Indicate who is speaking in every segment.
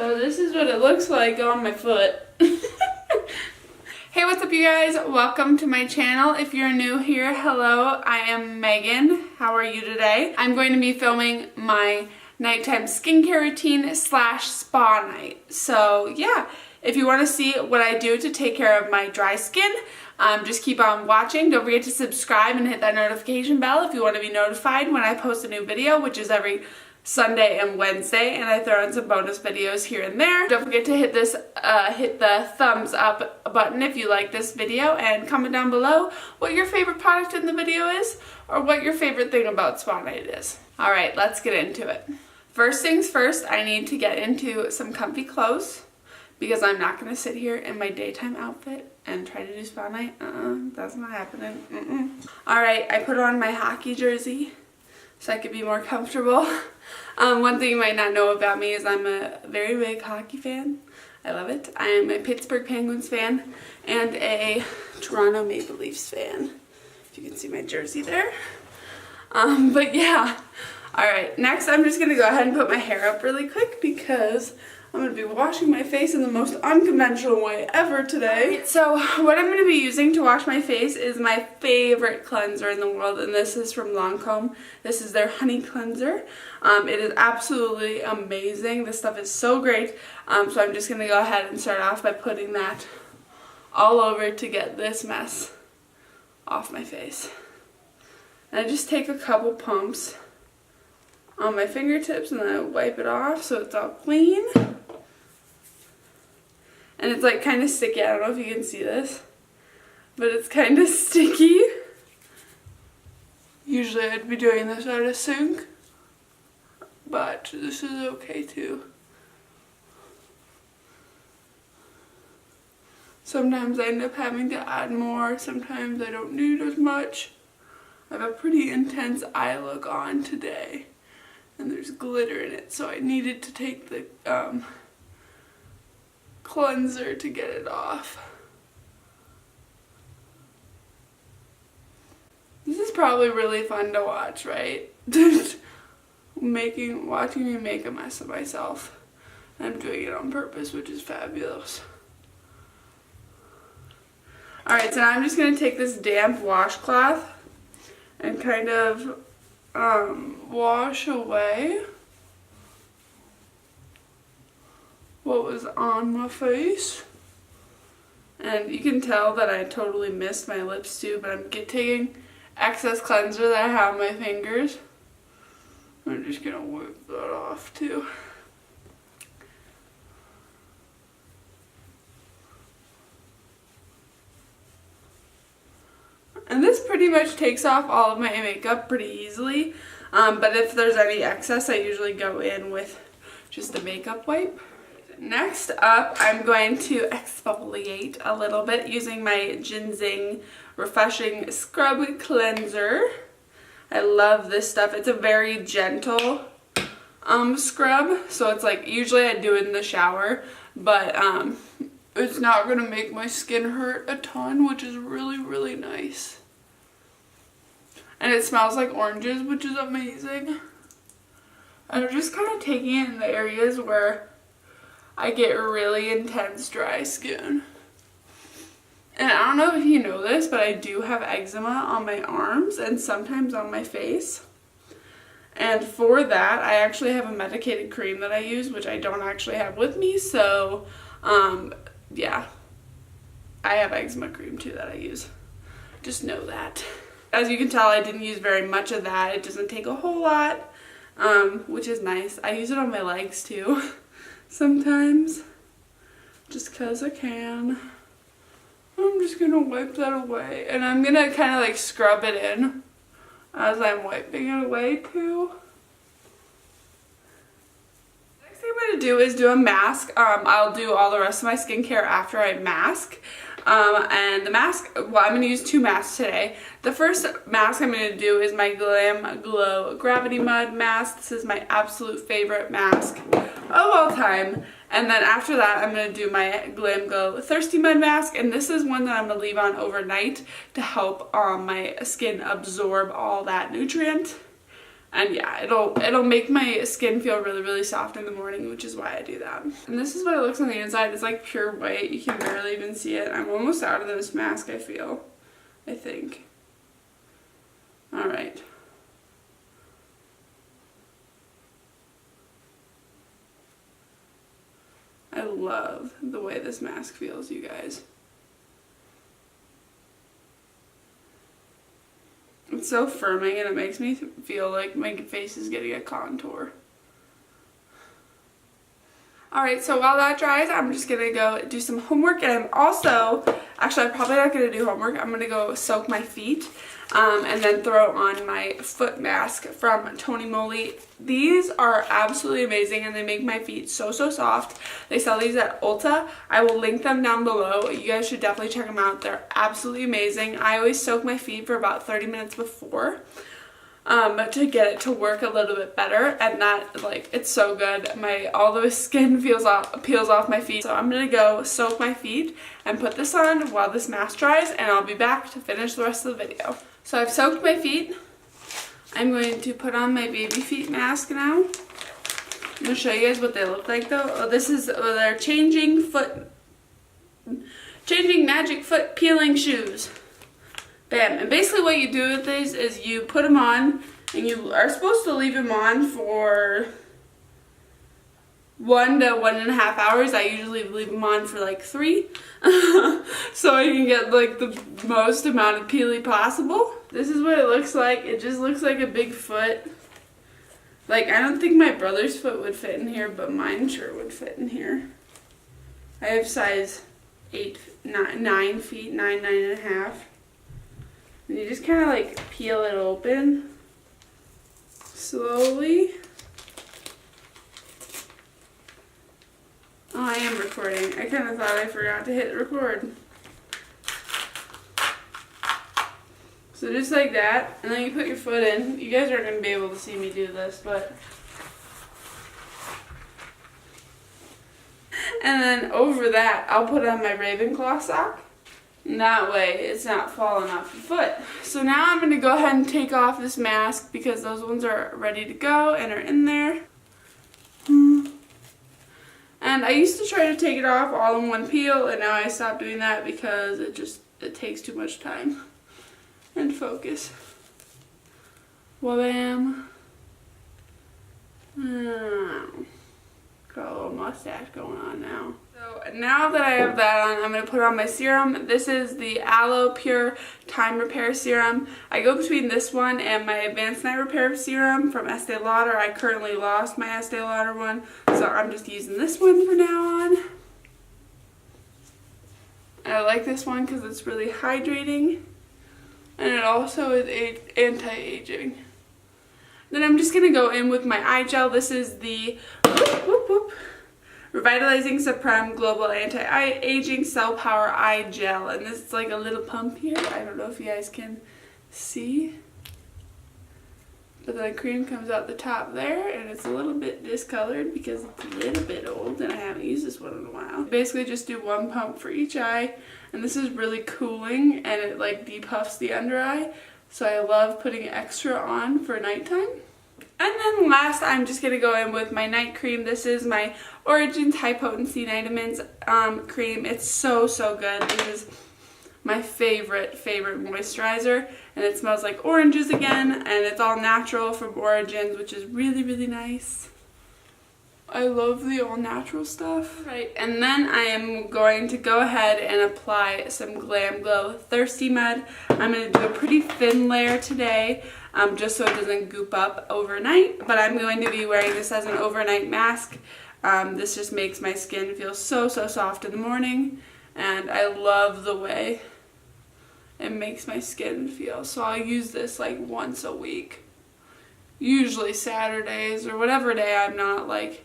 Speaker 1: So this is what it looks like on my foot. Hey, what's up you guys? Welcome to my channel. If you're new here, hello, I am Megan. How are you today? I'm going to be filming my nighttime skincare routine / spa night. So yeah, if you want to see what I do to take care of my dry skin, just keep on watching. Don't forget to subscribe and hit that notification bell if you want to be notified when I post a new video, which is every Sunday and Wednesday, and I throw in some bonus videos here and there. Don't forget to hit the thumbs up button if you like this video, and comment down below what your favorite product in the video is, or what your favorite thing about spa night is. Alright, let's get into it. First things first, I need to get into some comfy clothes, because I'm not going to sit here in my daytime outfit and try to do spa night. That's not happening. Alright, I put on my hockey jersey so I could be more comfortable. One thing you might not know about me is I'm a very big hockey fan. I love it. I am a Pittsburgh Penguins fan and a Toronto Maple Leafs fan. If you can see my jersey there. But yeah. Alright, next I'm just going to go ahead and put my hair up really quick because I'm going to be washing my face in the most unconventional way ever today. So what I'm going to be using to wash my face is my favorite cleanser in the world, and this is from Lancome. This is their honey cleanser. It is absolutely amazing. This stuff is so great. So I'm just going to go ahead and start off by putting that all over to get this mess off my face. And I just take a couple pumps on my fingertips and then I wipe it off so it's all clean. And it's like kind of sticky. I don't know if you can see this, but it's kind of sticky. Usually I'd be doing this at a sink, but this is okay too. Sometimes I end up having to add more, sometimes I don't need as much. I have a pretty intense eye look on today, and there's glitter in it, so I needed to take the cleanser to get it off. This is probably really fun to watch, right? Watching me make a mess of myself. I'm doing it on purpose, which is fabulous. Alright, so now I'm just going to take this damp washcloth and kind of wash away what was on my face. And you can tell that I totally missed my lips too, but I'm taking excess cleanser that I have on my fingers. I'm just gonna wipe that off too. And this pretty much takes off all of my makeup pretty easily, but if there's any excess, I usually go in with just a makeup wipe. Next up, I'm going to exfoliate a little bit using my Ginseng Refreshing Scrub Cleanser. I love this stuff. It's a very gentle scrub, so it's like usually I do it in the shower, but it's not going to make my skin hurt a ton, which is really, really nice. And it smells like oranges, which is amazing. I'm just kind of taking it in the areas where I get really intense dry skin. And I don't know if you know this, but I do have eczema on my arms and sometimes on my face. And for that, I actually have a medicated cream that I use, which I don't actually have with me. So, yeah, I have eczema cream too that I use. Just know that. As you can tell, I didn't use very much of that. It doesn't take a whole lot, which is nice. I use it on my legs too. Sometimes, just because I can. I'm just going to wipe that away, and I'm going to kind of like scrub it in as I'm wiping it away too. Next thing I'm going to do is do a mask. I'll do all the rest of my skincare after I mask. And the mask, well, I'm going to use two masks today. The first mask I'm going to do is my Glam Glow Gravity Mud mask. This is my absolute favorite mask of all time. And then after that, I'm going to do my Glam Glow Thirsty Mud mask. And this is one that I'm going to leave on overnight to help my skin absorb all that nutrient. And yeah, it'll make my skin feel really, really soft in the morning, which is why I do that. And this is what it looks on the inside. It's like pure white. You can barely even see it. I'm almost out of this mask, I think. All right. I love the way this mask feels, you guys. It's so firming and it makes me feel like my face is getting a contour. Alright, so while that dries, I'm just going to go do some homework, and I'm probably not going to do homework. I'm going to go soak my feet and then throw on my foot mask from Tony Moly. These are absolutely amazing and they make my feet so, so soft. They sell these at Ulta. I will link them down below. You guys should definitely check them out. They're absolutely amazing. I always soak my feet for about 30 minutes before. To get it to work a little bit better, and that, like, it's so good. All the skin peels off my feet. So I'm gonna go soak my feet and put this on while this mask dries, and I'll be back to finish the rest of the video. So I've soaked my feet. I'm going to put on my baby feet mask now. I'm gonna show you guys what they look like though. Oh, this is their changing magic foot peeling shoes. Bam. And basically what you do with these is you put them on, and you are supposed to leave them on for 1 to 1.5 hours. I usually leave them on for like 3 so I can get like the most amount of peely possible. This is what it looks like. It just looks like a big foot. Like, I don't think my brother's foot would fit in here, but mine sure would fit in here. I have size 9 feet, 9.5. And you just kind of like peel it open slowly. Oh, I am recording. I kind of thought I forgot to hit record. So just like that, and then you put your foot in. You guys aren't going to be able to see me do this, but... And then over that, I'll put on my Ravenclaw sock. And that way, it's not falling off your foot. So now I'm going to go ahead and take off this mask because those ones are ready to go and are in there. And I used to try to take it off all in one peel, and now I stopped doing that because it takes too much time and focus. Wha-bam. Got a little mustache going on now. So now that I have that on, I'm going to put on my serum. This is the Aloe Pure Time Repair Serum. I go between this one and my Advanced Night Repair Serum from Estee Lauder. I currently lost my Estee Lauder one, so I'm just using this one for now on. And I like this one because it's really hydrating, and it also is anti-aging. Then I'm just going to go in with my eye gel. This is the Revitalizing Supreme Global Anti-Aging Cell Power Eye Gel. And this is like a little pump here. I don't know if you guys can see. But the cream comes out the top there, and it's a little bit discolored because it's a little bit old and I haven't used this one in a while. Basically just do 1 pump for each eye, and this is really cooling and it like depuffs the under eye. So I love putting extra on for nighttime. And then last, I'm just going to go in with my night cream. This is my Origins High Potency Vitamins cream. It's so, so good. This is my favorite moisturizer. And it smells like oranges again. And it's all natural from Origins, which is really, really nice. I love the all natural stuff. Right, and then I am going to go ahead and apply some Glam Glow Thirsty Mud. I'm going to do a pretty thin layer today, just so it doesn't goop up overnight. But I'm going to be wearing this as an overnight mask. This just makes my skin feel so, so soft in the morning. And I love the way it makes my skin feel. So I'll use this like once a week. Usually Saturdays or whatever day I'm not like...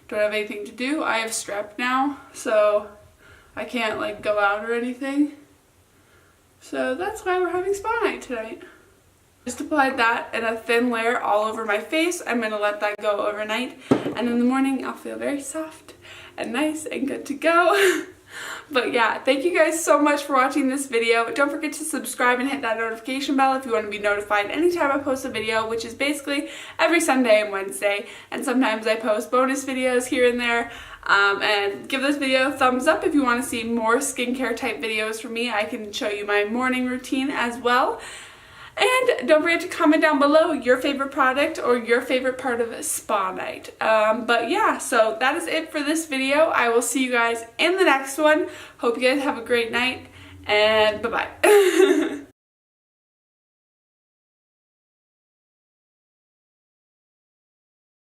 Speaker 1: don't have anything to do. I have strep now, so I can't like go out or anything. So that's why we're having spa night tonight. Just applied that in a thin layer all over my face. I'm going to let that go overnight, and in the morning I'll feel very soft and nice and good to go. But yeah, thank you guys so much for watching this video. Don't forget to subscribe and hit that notification bell if you want to be notified anytime I post a video, which is basically every Sunday and Wednesday. And sometimes I post bonus videos here and there. And give this video a thumbs up if you want to see more skincare type videos from me. I can show you my morning routine as well. And don't forget to comment down below your favorite product or your favorite part of a spa night. But yeah, so that is it for this video. I will see you guys in the next one. Hope you guys have a great night, and bye-bye.